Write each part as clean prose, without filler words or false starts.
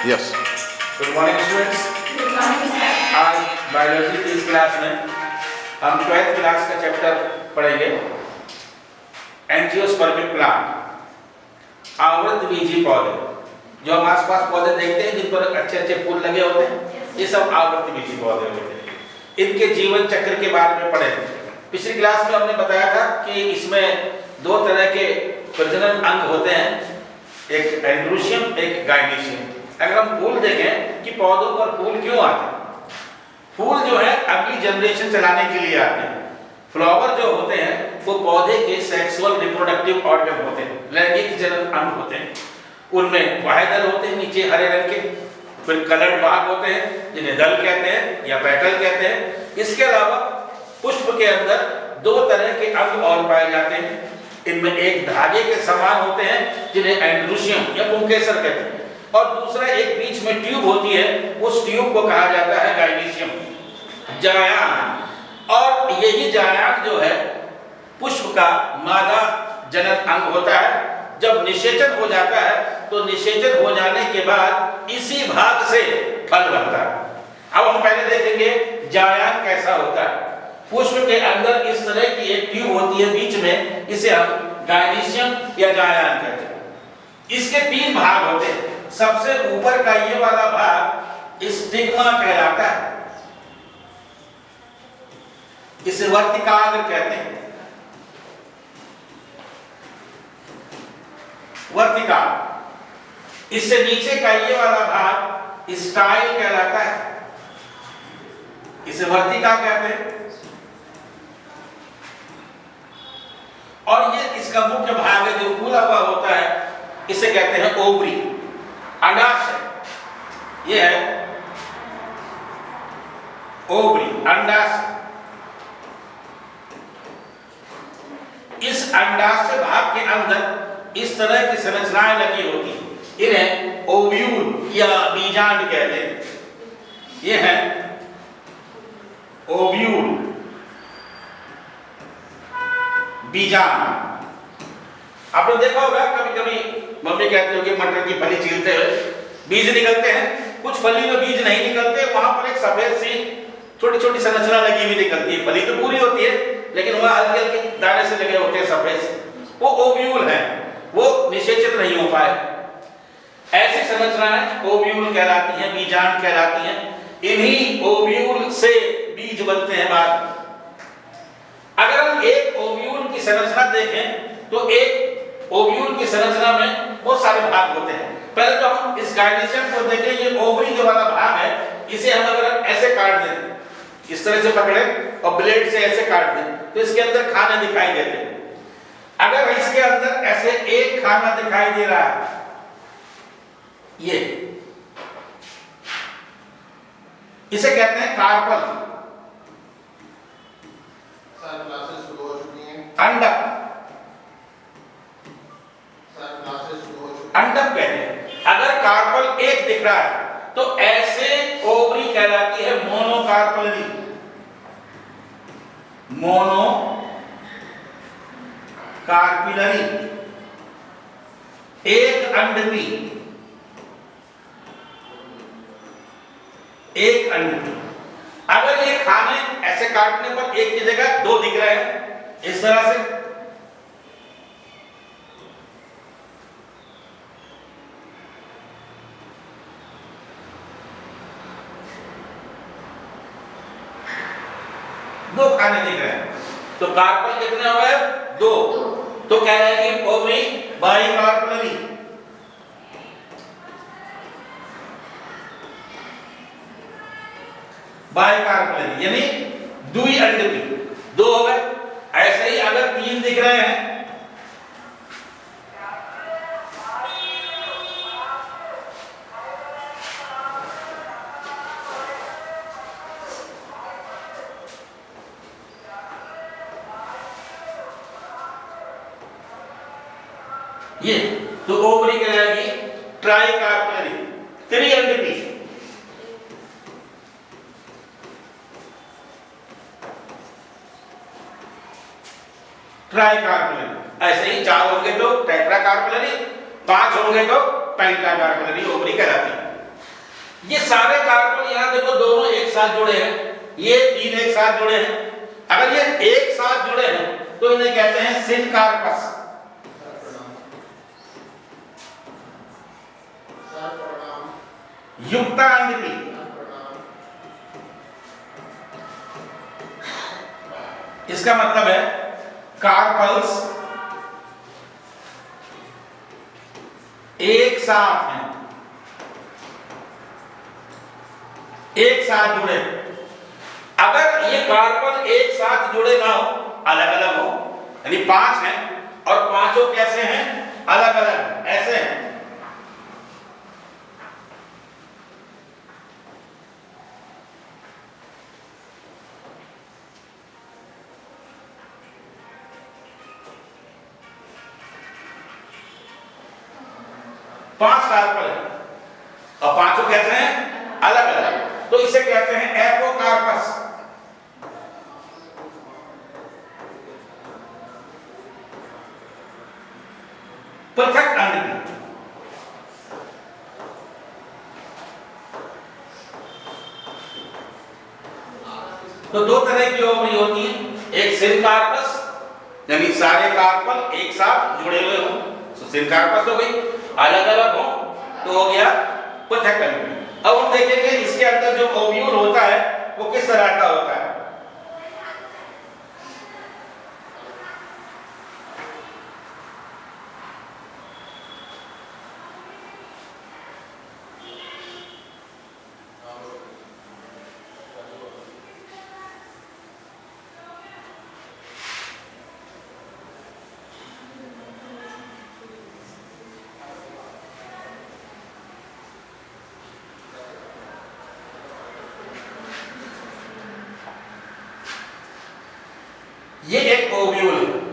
Yes. Good morning students. आज biology की इस क्लास में हम 12th क्लास का चैप्टर पढ़ेंगे, एंजियोस्पर्मिक प्लांट, आवृतबीजी पौधे। जो हम आसपास पौधे देखते हैं जिन पर अच्छे अच्छे फूल लगे होते हैं, ये सब आवृतबीजी पौधे होते हैं। इनके जीवन चक्र के बारे में पढ़ेंगे। पिछली क्लास में हमने बताया था कि इसमें दो तरह के प्रजनन अंग होते हैं, एक एंड्रोशियम, एक गाइनेशियम। अगर हम फूल देखें कि पौधों पर फूल क्यों आते हैं, फूल जो है अगली जनरेशन चलाने के लिए आते हैं। फ्लावर जो होते हैं वो पौधे के सेक्सुअल रिप्रोडक्टिव ऑर्गन होते हैं, लैंगिक जनन अंग होते हैं। उनमें बाह्यदल होते हैं नीचे हरे रंग के, फिर कलर्ड भाग होते हैं जिन्हें दल कहते हैं या पेटल कहते हैं। इसके अलावा पुष्प के अंदर दो तरह के अंग और पाए जाते हैं। इनमें एक धागे के समान होते हैं जिन्हें एंड्रोशियम या पुंकेसर कहते हैं, और दूसरा एक बीच में ट्यूब होती है, उस ट्यूब को कहा जाता है गाइनेशियम, जायान। और यही जायान जो है पुष्प का मादा जनन अंग होता है। जब निषेचन हो जाता है तो निषेचन हो जाने के बाद इसी भाग से फल बनता है। अब हम पहले देखेंगे जायान कैसा होता है। पुष्प के अंदर इस तरह की एक ट्यूब होती है बीच में, इसे हम गाइनेशियम या जायान कहते हैं। इसके तीन भाग होते हैं। सबसे ऊपर का ये वाला भाग स्टिग्मा कहलाता है, इसे वर्तिकाग्र कहते हैं, वर्तिकाग्र। इससे नीचे का ये वाला भाग स्टाइल कहलाता है, इसे वर्तिका कहते हैं। और ये इसका मुख्य भाग है जो फूला हुआ होता है, इसे कहते हैं ओवरी, अंडाशय। ये है ओवरी, अंडाशय। इस अंडाशय भाग के अंदर इस तरह की संरचनाएं लगी होती हैं, इन्हें ओव्यूल या बीजांड कहते हैं। ये है ओव्यूल, बीजांड। आपने देखा होगा कभी कभी मम्मी कहती होगी मटर की फली छीलते हुए बीज निकलते हैं, कुछ फली में बीज नहीं निकलते, वहां पर एक सफेद सी छोटी छोटी संरचना लगी हुई निकलती है। फली तो पूरी होती है लेकिन वहां हल्के हल्के दाने से लगे होते हैं सफेद से, वो ओव्यूल है, वो निषेचित नहीं हो पाए। ऐसी संरचनाएं ओव्यूल कहलाती हैं, बीजांड कहलाती हैं। इन्हीं ओव्यूल से बीज बनते हैं बाद में। अगर हम एक ओव्यूल की संरचना देखें तो एक ओव्यूल की संरचना में बहुत सारे भाग होते हैं। पहले तो हम इस गाइनेशियम को देखें, ये ओवरी जो वाला भाग है, इसे हम अगर ऐसे काट दें, इस तरह से पकड़े और ब्लेड से ऐसे काट दें तो इसके अंदर खाने दिखाई देते हैं। अगर इसके अंदर ऐसे एक खाना दिखाई दे रहा है, ये इसे कहते हैं कार्पल। अंडक, अंडक कहते हैं। अगर कार्पल एक दिख रहा है तो ऐसे ओवरी कहलाती है मोनोकार्पलरी, मोनोकार्पिलरी, एक अंडपी, एक अंडपी। अगर ये खाने ऐसे काटने पर एक की जगह दो दिख रहे हैं इस तरह से, दो खाने दिख रहे हैं, तो कार्पल कितने हो गए? दो। तो कह रहे हैं कि ओवरी बाइकार्पलरी। बाइकार्पलरी यानी दुई अंडपी, दो हो गए। ऐसे ही अगर तीन दिख रहे हैं, ये तो ओवरी कहलाएगी ट्राइकार्पलरी, त्रिअंडपी। ट्राइकार्पलरी। ऐसे ही चार होंगे तो टेट्राकार्पलरी, पांच होंगे तो पेंटाकार्पलरी ओवरी कहलाती है। ये सारे कार्बन यहां देखो दोनों एक साथ जुड़े हैं, ये तीन एक साथ जुड़े हैं। अगर ये एक साथ जुड़े हैं तो इन्हें कहते हैं सिनकार्पस। युक्तांडकी, इसका मतलब है कार्पल्स एक साथ हैं, एक साथ जुड़े। अगर ये कार्बन एक साथ जुड़े ना हो, अलग अलग हो, यानी 5 हैं और पांचों कैसे हैं, अलग अलग, ऐसे हैं। पांच कार्बन है और पांचों कैसे हैं, अलग अलग, तो इसे कहते हैं एपोकार्पस। पृथक अंड। तो दो तरह की ओवरी होती है, एक सिनकार्पस यानी सारे कार्बन एक साथ जुड़े हुए हो तो सिनकार्पस हो गई, अलग अलग हो तो हो गया पृथक अंड। अब हम देखेंगे इसके अंदर जो ओव्यूल होता है वो किस तरह का होता है। ये एक ओव्यूल है।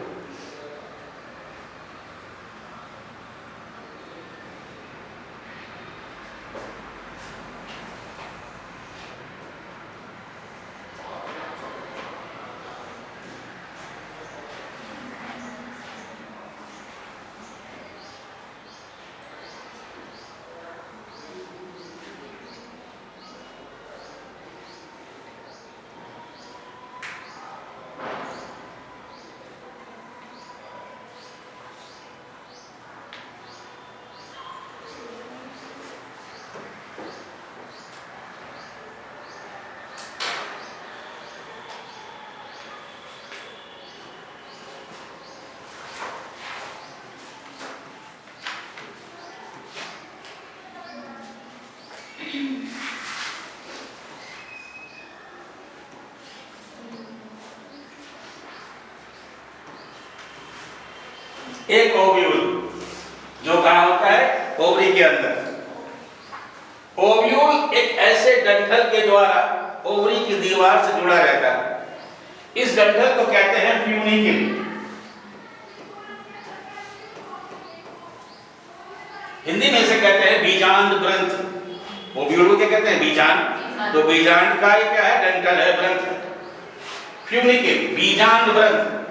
एक ओव्यूल जो कहां होता है, ओवरी के अंदर। ओव्यूल एक ऐसे डंठल के द्वारा ओवरी की दीवार से जुड़ा रहता है। इस डंठल को कहते हैं फ्यूनिकल। हिंदी में इसे कहते हैं बीजांड ग्रंथ। ओव्यूल को क्या कहते हैं, बीजांड। तो बीजांड का ही क्या है, डंठल है, ग्रंथ। फ्यूनिकल, बीजांड ग्रंथ।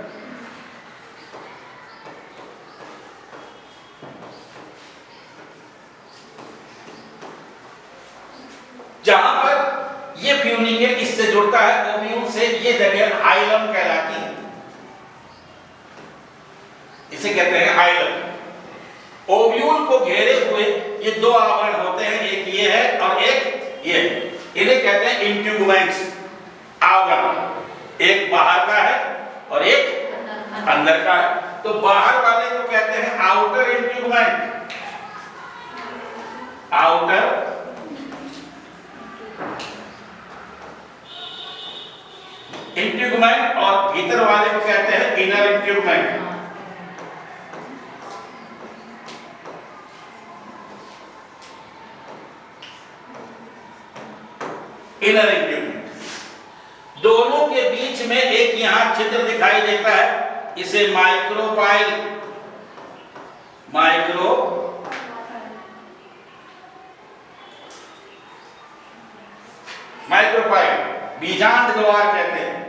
जहां पर ये फ्यूनिकल इससे जुड़ता है ओव्यूल से, ये जगह हाइलम कहलाती है। इसे कहते हैं हाइलम। ओव्यूल को घेरे हुए ये दो आवरण होते हैं, एक ये है और एक ये है। इन्हें कहते हैं इंट्यूगमेंट्स, आवरण। एक बाहर का है और एक अंदर का है। तो बाहर वाले को कहते हैं आउटर इंट्यूगमेंट, आउटर इंट्यूगमेंट, और भीतर वाले को कहते हैं इनर इंट्यूगमेंट। इनर इंट्यूगमेंट। दोनों के बीच में एक यहां छिद्र दिखाई देता है, इसे माइक्रोपाइल, माइक्रोपाइल बीजांड द्वार कहते हैं।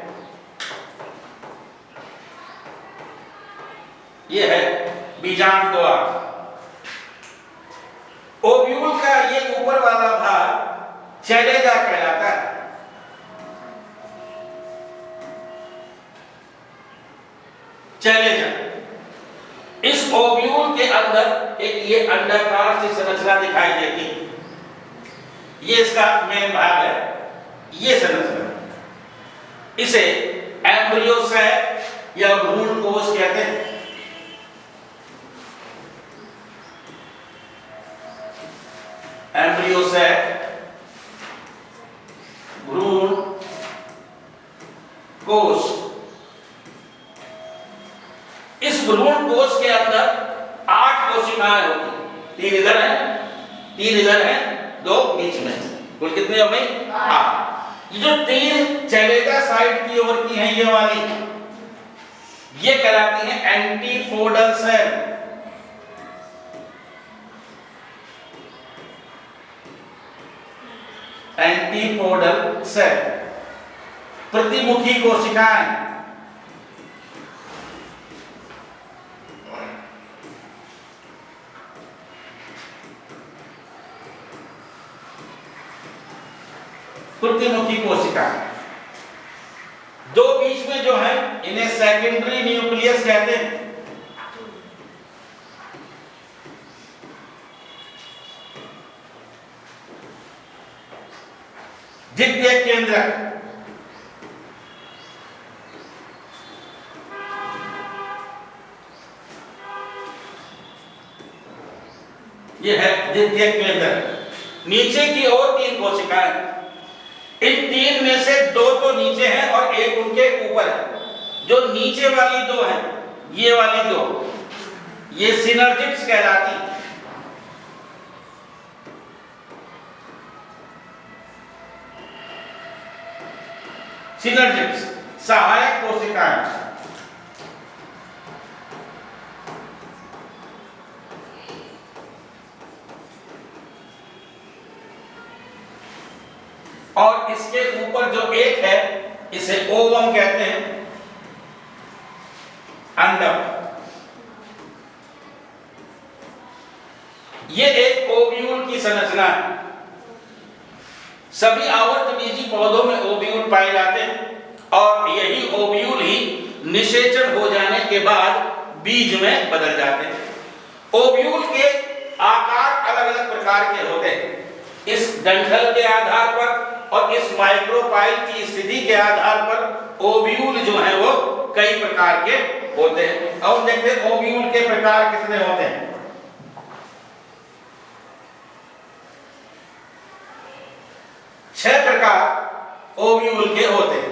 ये है बीजांड द्वार। ओव्यूल का ये ऊपर वाला भाग ओव्यूल के अंदर एक ये अंडाकार सी संरचना दिखाई देती है, ये इसका मेन भाग है, ये संरचना, इसे एम्ब्रियोसैक या भ्रूण कोश कहते हैं। एम्ब्रियोसैक, भ्रूण कोश। इस भ्रूण कोश के अंदर 8 कोशिकाएं होती, 3 इधर हैं, 3 इधर हैं, 2 बीच में, कुल कितने हो गई? 8। ये जो 3 चलेगा साइड की ओर की हैं, ये वाली, ये कहलाती हैं एंटीपोडल सेल। एंटीपोडल सेल, प्रतिमुखी कोशिकाएं। प्रतिमुखी कोशिका, 2 बीच में जो है इन्हें सेकेंडरी न्यूक्लियस कहते हैं। द्वितीय केंद्रक, ये है द्वितीय केंद्रक। नीचे की ओर 3 कोशिकाएं, इन 3 में से 2 तो नीचे हैं और 1 उनके ऊपर है। जो नीचे वाली 2 है, ये वाली 2, ये सिनर्जिड्स कहलाती। सिनर्जिड्स सहायक कोशिकाएं। और इसके ऊपर जो एक है, इसे ओवम कहते हैं, अंडक। ये एक ओव्यूल की संरचना है। सभी आवर्तबीजी पौधों में ओव्यूल पाए जाते हैं और यही ओव्यूल ही निषेचन हो जाने के बाद बीज में बदल जाते हैं। ओव्यूल के आकार अलग अलग प्रकार के होते हैं। इस डंठल के आधार पर और इस माइक्रोपाइल की स्थिति के आधार पर ओव्यूल जो है वो कई प्रकार के होते हैं। अब देखते हैं ओव्यूल के प्रकार कितने होते हैं। छह प्रकार ओव्यूल के होते हैं।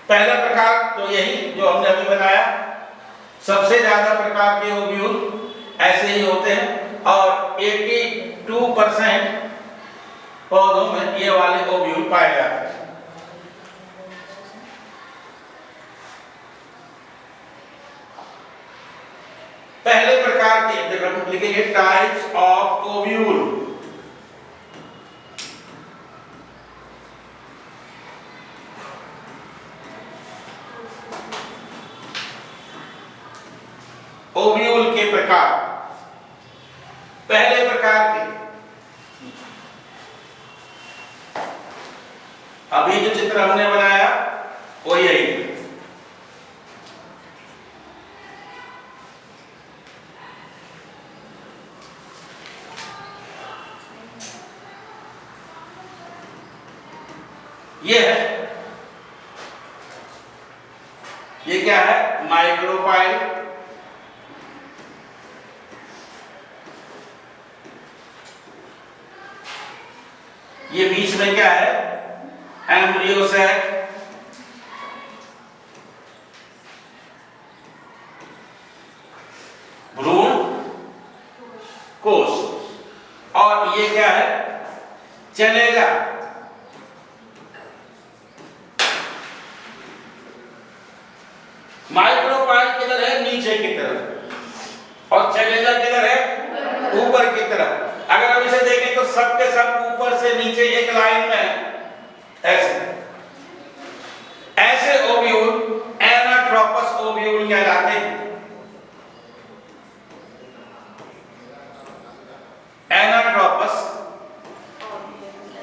पहला प्रकार तो यही जो हमने अभी बनाया, सबसे ज्यादा प्रकार के ओव्यूल ऐसे ही होते हैं और 82% पौधों में ये वाले ओव्यूल पाए जाते हैं। पहले प्रकार के हम लिखेंगे टाइप्स ऑफ ओव्यूल। ओव्यूल के प्रकार, पहले प्रकार के, अभी जो चित्र हमने बनाया वो यही है। ये है, ये क्या है? माइक्रोपाइल। ये बीच में क्या है? एम्ब्रियोसैक। भ्रूण कोश। और ये क्या है? चलेगा। माइक्रोपाइल किधर है? नीचे की तरफ। और चलेगा किधर है? ऊपर की तरफ। अगर हम इसे देखें तो सबके सब ऊपर से नीचे एक लाइन में है, ऐसे ऐसे ओव्यूल एनाट्रोपस ओव्यूल कहलाते हैं। एनाट्रोपस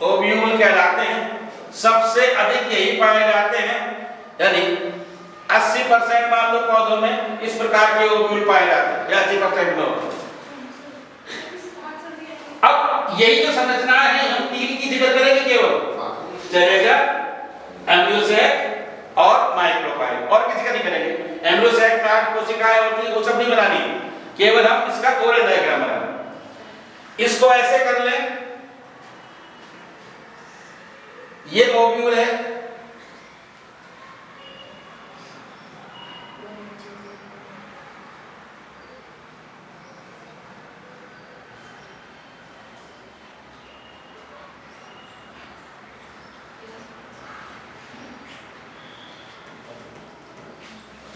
ओव्यूल कहलाते हैं। सबसे अधिक यही पाए जाते हैं, यानी 80 80% मान लो पौधों में इस प्रकार के ओव्यूल पाए जाते हैं, या 80% में होते हैं। अब यही जो संरचना है हम तीन की जिक्र करेंगे केवल, चलेगा एम्ब्रियोसैक और माइक्रोपाइल, और किसी का नहीं करेंगे। एम्ब्रियोसैक में 8 कोशिकाएं होती है, वो सब नहीं बनानी, केवल हम इसका कोरल डायग्राम बनाएंगे। इसको ऐसे कर लें, ये ओव्यूल है,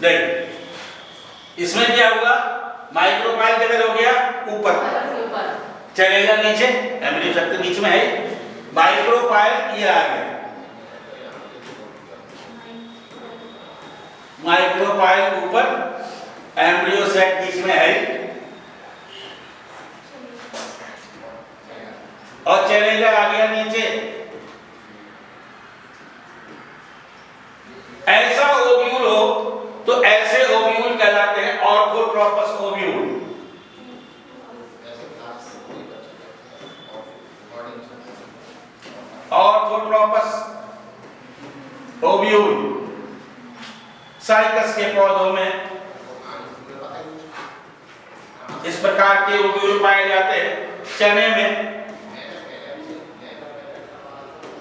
देखिए इसमें क्या हुआ, माइक्रोपाइल किधर हो गया, ऊपर चलेगा नीचे, एम्ब्रियोसैक के बीच में है, माइक्रोपाइल ये आ गया, माइक्रोपाइल ऊपर, एम्ब्रियोसैक बीच में है, और चलेगा आ गया नीचे। ऐसा ओव्यूल हो तो ऐसे ओव्यूल कहलाते हैं orthotropous ovule. Orthotropous ovule cycas के पौधों में इस प्रकार के ओव्यूल पाए जाते हैं। चने में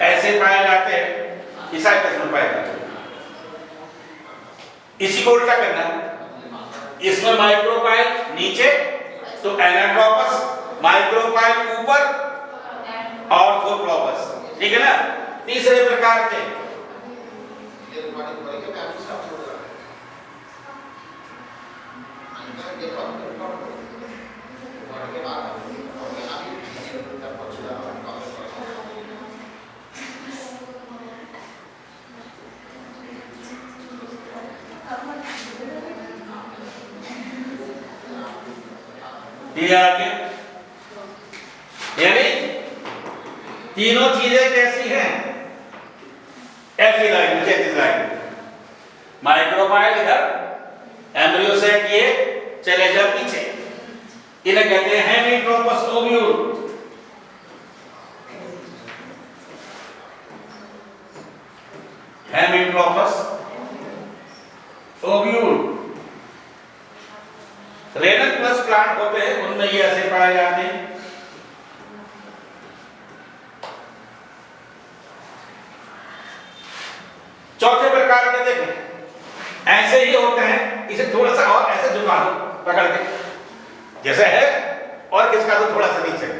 ऐसे पाए जाते हैं, इस साइकस में पाए जाते हैं। इसी को उल्टा करना, इसमें माइक्रोपाइल नीचे तो एनाट्रोपस, माइक्रोपाइल ऊपर ऑर्थोट्रोपस, ठीक है ना। तीसरे प्रकार के ये आगे, यानी तीनों चीजें कैसी हैं, ऐसी लाइन, जैसी लाइन, माइक्रोपाइल इधर, एम्ब्रियोसैक ये, चले जाओ पीछे, इन्हें कहते हैं hemitropous ovule. Hemitropous ovule renal plus plant होते हैं, उनमें ये ऐसे पाए जाते हैं। चौथे प्रकार के देखें, ऐसे ही होते हैं, इसे थोड़ा सा और ऐसे झुका दो पकड़ के, जैसे है, और किसका तो थोड़ा सा नीचे।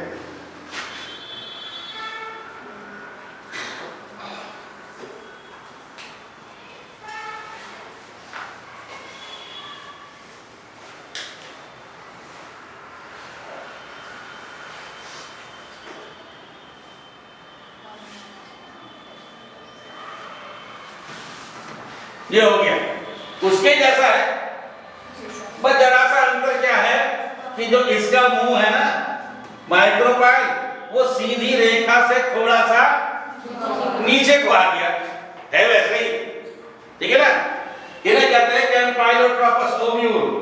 ये हो गया, उसके जैसा है, बस जरा सा अंतर क्या है कि जो इसका मुंह है ना माइक्रोपाइल, वो सीधी रेखा से थोड़ा सा नीचे को आ गया है, वैसे ही, ठीक है ना। इन्हें कहते हैं कैम्पाइलोट्रोपस ओव्यूल।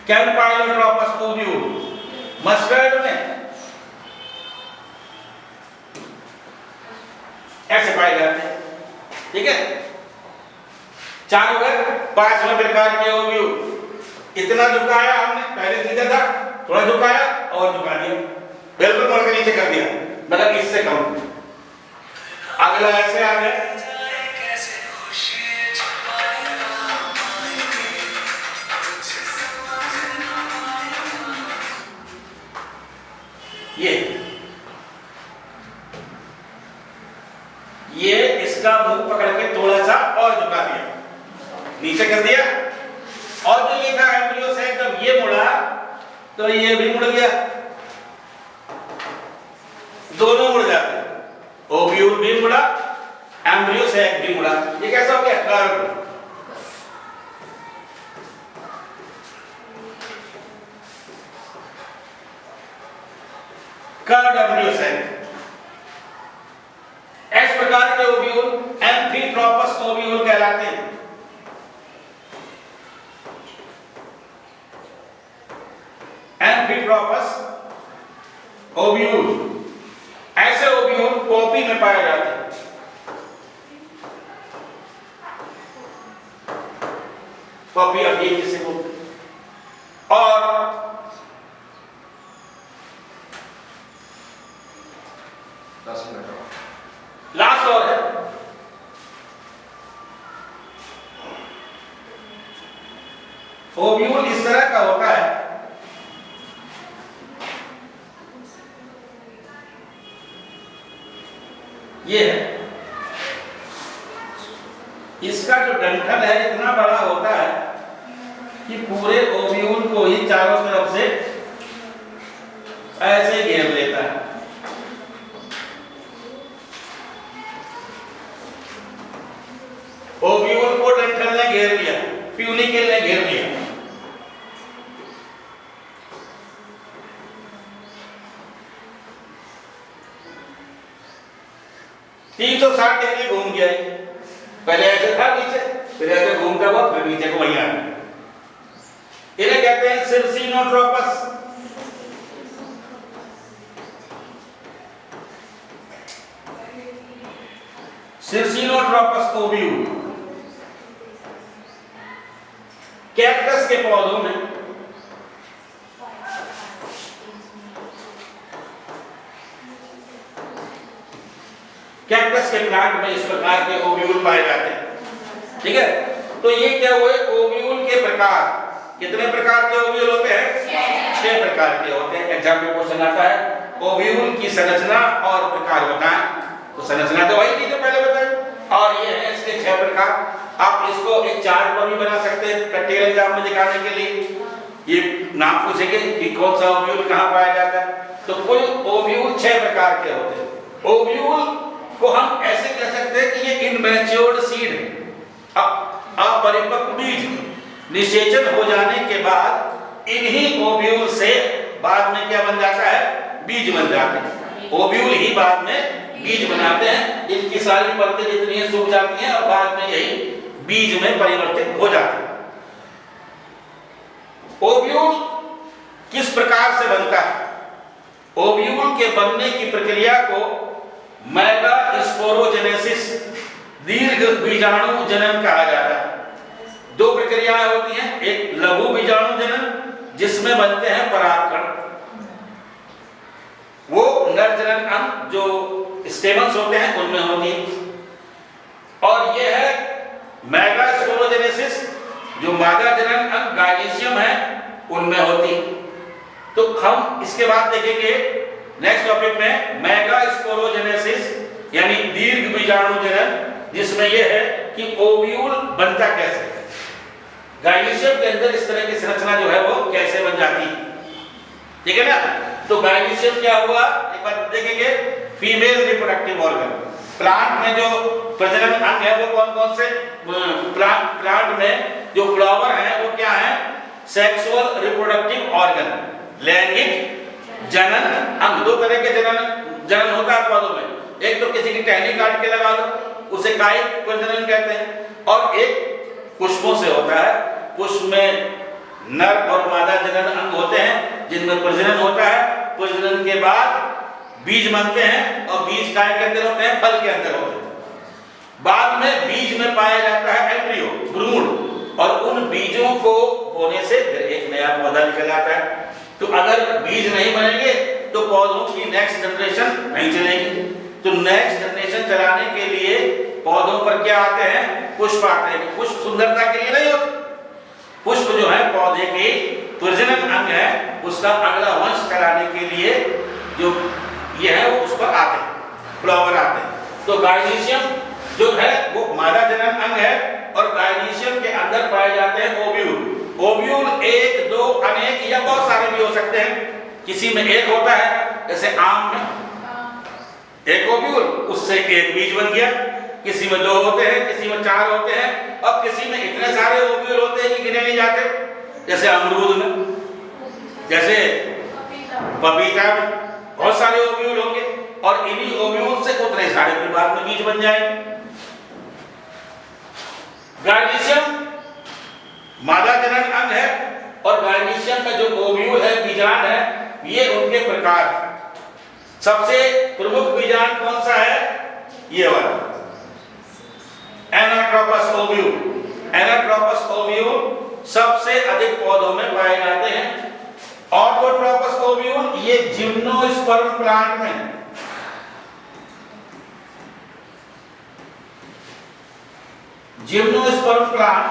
कैम्पाइलोट्रोपस ओव्यूल मस्टर्ड में ऐसे पाए जाते हैं, ठीक है। 4 हो गए, 5वें प्रकार के ओव्यूल। इतना झुकाया हमने, पहले सीधा था, थोड़ा झुकाया और झुका दिया, बिल्कुल मोड़ के नीचे कर दिया, मतलब इससे कम। अगला ऐसे आ गया, ये इसका मुंह पकड़ के थोड़ा सा और झुका दिया, नीचे कर दिया, और जो ये था एम्ब्रियोसैक, जब ये मुड़ा तो ये भी मुड़ गया, दोनों मुड़ जाते हैं, ओव्यूल भी मुड़ा, एम्ब्रियोसैक भी मुड़ा। ये कैसा हो गया, कर्व। Curd embryo sac. इस प्रकार के ओव्यूल एम्फिट्रोपस ओव्यूल कहलाते हैं। एम्फिट्रोपस ओव्यूल, ऐसे ओव्यूल पोपी में पाए जाते हैं। पॉपी ऑफ ये किसे बोलते हैं। और लास्ट और है ओव्यूल इस तरह का होता है, ये है, इसका जो डंठल है इतना बड़ा होता है कि पूरे ओव्यूल को ही चारों तरफ से ऐसे घेर लेता है। ओव्यूल को डंठल ने घेर लिया, प्यूनिकल ने घेर लिया। तीन 360 डिग्री घूम गया। पहले ऐसे था नीचे, फिर ऐसे घूमता हुआ फिर नीचे को वहीं आ गया। इन्हें कहते हैं सिरसिनोट्रोपस। सिरसिनोट्रोपस ओव्यूल कैक्टस के पौधों में कैक्टस के प्लांट में इस प्रकार के ओव्यूल पाए जाते हैं। ठीक है, तो ये क्या हुए ओव्यूल के प्रकार। कितने प्रकार के ओव्यूल होते हैं? 6 प्रकार के होते हैं। एग्जाम में क्वेश्चन आता है ओव्यूल की संरचना और प्रकार बताएं, तो संरचना तो वही थी जो पहले बताई, और ये है इसके 6 प्रकार। आप इसको एक चार्ट पर भी बना सकते हैं प्रैक्टिकल एग्जाम में दिखाने के लिए। ये नाम पूछेंगे कि कौन सा ओव्यूल कहाँ पाया जाता है, तो कुल ओव्यूल 6 प्रकार के होते हैं। ओव्यूल को हम ऐसे कह सकते हैं कि ये इनमैच्योर्ड सीड है, अपरिपक्व बीज। निषेचन हो जाने के बाद इन्हीं ओव्यूल से बाद में क्या बन जाता है? बीज बन जाते हैं। ओव्यूल ही बाद में बीज बनाते हैं। इनकी सारी परतें जितनी हैं सूख जाती हैं और बाद में यही बीज में परिवर्तित हो जाते हैं। ओव्यूल किस प्रकार से बनता है? ओव्यूल के बनने की प्रक्रिया को मेगास्पोरोजेनेसिस, दीर्घ बीजाणु जनन कहा जाता है। 2 प्रक्रियाएं होती हैं, एक लघु बीजाणु जनन जिसमें बनते हैं परागकण, वो नर जनन अंग जो स्टेमन्स होते हैं उनमें होती है, और ये है मेगास्पोरोजेनेसिस जो मादा जनन अंग गाइनिशियम है उनमें होती है। तो हम इसके बाद देखेंगे नेक्स्ट टॉपिक में मेगास्पोरोजेनेसिस यानी दीर्घ बीजाणु जनन, जिसमें यह है कि ओव्यूल बनता कैसे है, गाइनिशियम के अंदर इस तरह की संरचना जो है वो कैसे बन जाती है। ठीक है ना, तो गाइनिशियम क्या हुआ एक बार देखेंगे। फीमेल रिप्रोडक्टिव ऑर्गन, प्लांट में जो प्रजनन अंग है वो कौन कौन से? प्लांट में जो फ्लावर है वो क्या है? सेक्सुअल रिप्रोडक्टिव ऑर्गन, लैंगिक जनन अंग। 2 तरह के जनन होता है पौधों में, एक तो किसी की टहनी काट के लगा दो उसे कायिक प्रजनन कहते हैं, और एक पुष्पों से होता है। पुष्प में नर और मादा जनन अंग होते हैं जिनमें प्रजनन होता है। प्रजनन के बाद बीज बनते हैं और बीज काय के अंदर होते हैं? फल के अंदर होते हैं। बाद में बीज में पाया जाता है एम्ब्रियो, भ्रूण, और उन बीजों को होने से फिर एक नया पौधा निकल आता है। तो अगर बीज नहीं बनेंगे तो पौधों की नेक्स्ट जनरेशन नहीं चलेगी। तो नेक्स्ट जनरेशन चलाने के लिए पौधों पर क्या आते हैं? पुष्प आते हैं। पुष्प सुंदरता के लिए नहीं होते, पुष्प जो है पौधे के प्रजनन अंग है, उसका अगला वंश चलाने के लिए जो ये है वो उस पर आते हैं, फ्लावर आते हैं। तो गाइनिशियम जो है वो मादा जनन अंग है, और गाइनिशियम के अंदर पाए जाते हैं ओव्यूल। ओव्यूल 1, 2, अनेक या बहुत सारे भी हो सकते हैं। किसी में एक होता है, जैसे आम में एक ओव्यूल, उससे एक बीज बन गया। किसी में 2 होते हैं, किसी में 4 होते हैं, और किसी में इतने सारे ओव्यूल होते हैं कि गिने नहीं जाते। जैसे अमरूद में, जैसे पपीता में, बहुत सारे ओव्यूल होंगे और इन्हीं ओव्यूल से उतने सारे फिर बाद में बीज बन जाएंगे। गायनीशियम मादा जनन अंग है और गायनीशियम का जो ओव्यूल है, बीजांड है, ये उनके प्रकार है। सबसे प्रमुख बीजांड कौन सा है? ये वाला एनाट्रोपस ओव्यूल। एनाट्रोपस ओव्यूल सबसे अधिक पौधों में पाए जाते हैं। ऑटोट्रोपस ओव्यूल ये जिम्नोस्पर्म प्लांट में, जिम्नोस्पर्म प्लांट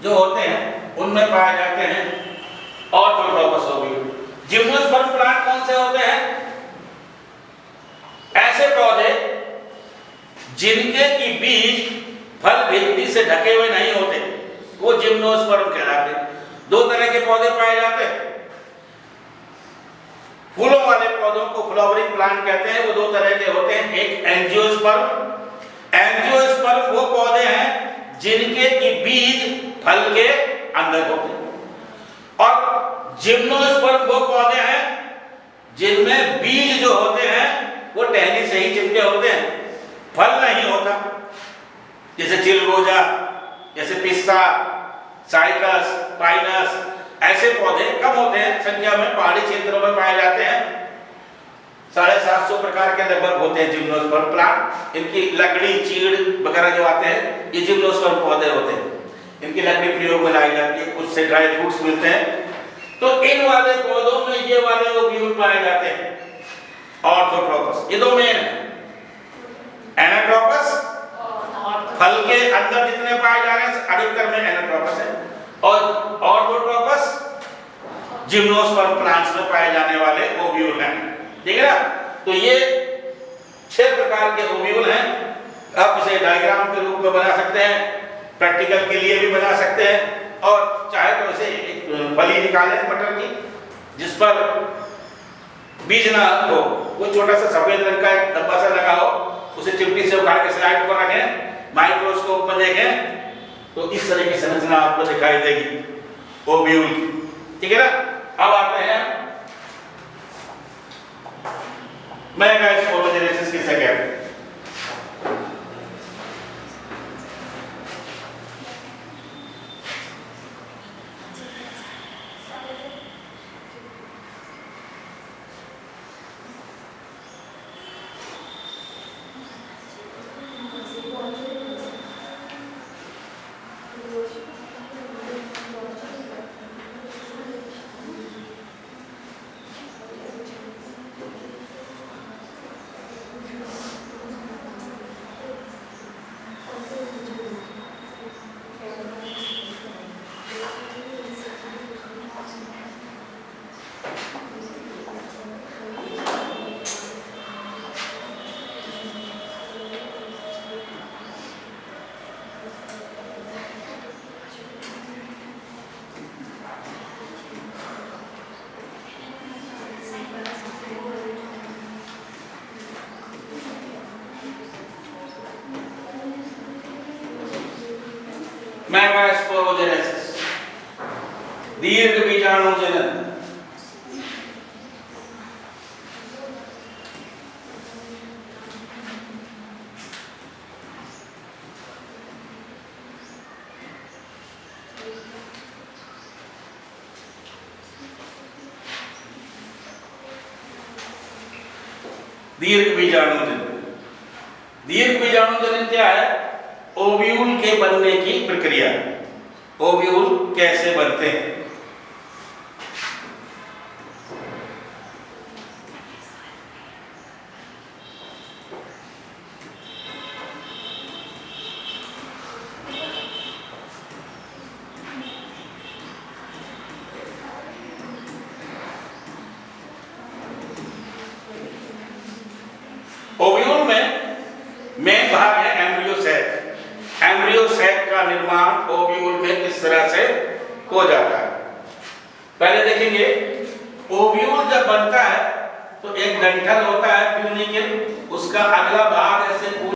जो होते हैं उनमें पाए जाते हैं ऑटोट्रोपस ओव्यूल। जिम्नोस्पर्म प्लांट कौन से होते हैं? ऐसे पौधे जिनके की बीज फल भित्ति से ढके हुए नहीं होते, वो जिम्नोस्पर्म कहलाते हैं। दो तरह के पौधे पाए जाते हैं। फूलों वाले पौधों को फ्लावरिंग प्लांट कहते हैं, वो दो तरह के होते हैं। एक एंजियोस्पर्म। एंजियोस्पर्म वो पौधे हैं जिनके की बीज फल के अंदर होते हैं और जिम्नोस्पर्म वो पौधे हैं जिनमें बीज जो होते हैं वो टहनी से ही चिपके होते हैं, फल नहीं होता। जैसे चिलगोजा, जैसे पिस्ता, साइकस, पाइनस, ऐसे पौधे कम होते हैं संख्या में, पहाड़ी क्षेत्रों में पाए जाते हैं। 750 प्रकार के लगभग होते हैं जिम्नोस्पर्म प्लांट। इनकी लकड़ी, चीड़ वगैरह जो आते हैं ये जिम्नोस्पर्म पौधे होते हैं। इनकी लकड़ी प्रयोग में लाई जाती है, कुछ से ड्राई फ्रूट्स मिलते हैं। तो इन वाले पौधों में ये वाले ओव्यूल पाए जाते हैं, ऑर्थोट्रोपस। ये दो मेन है। एनाट्रोपस फल के अंदर जितने पाए जा रहे हैं अधिकतर में एनाट्रोपस है, और ऑर्थोट्रोपस जिम्नोस्पर्म प्लांट्स में पाए जाने वाले ओव्यूल हैं। ठीक है ना? तो ये 6 प्रकार के ओव्यूल हैं। आप इसे डायग्राम के रूप में बना सकते हैं, प्रैक्टिकल के लिए भी बना सकते हैं, और चाहे तो इसे एक फली निकालें मटर की जिस पर बीज ना हो, वो छोटा सा सफेद रंग का एक डब्बा सा लगा हो, उसे चिमटी से उखाड़ के स्लाइड पर रखें, माइक्रोस्कोप में देखें तो इस तरह की संरचना आपको दिखाई देगी ओव्यूल की। ठीक है ना? अब आते हैं मेगास्पोरोजेनेसिस की सेकेंड। मेगास्पोरोजेनेसिस, दीर्घ बीजाणु जनन। दीर्घ बीजाणु जनन। दीर्घ बीजाणु जनन क्या है? ओव्यूल के बनने की प्रक्रिया। ओव्यूल कैसे बनते हैं? ओव्यूल में मेन भाग है एम्ब्रियो सैक। एम्ब्रियो सैक का निर्माण ओव्यूल में किस तरह से हो जाता है पहले देखेंगे। ओव्यूल जब बनता है तो एक डंठल होता है फ्यूनिकल, उसका अगला भाग ऐसे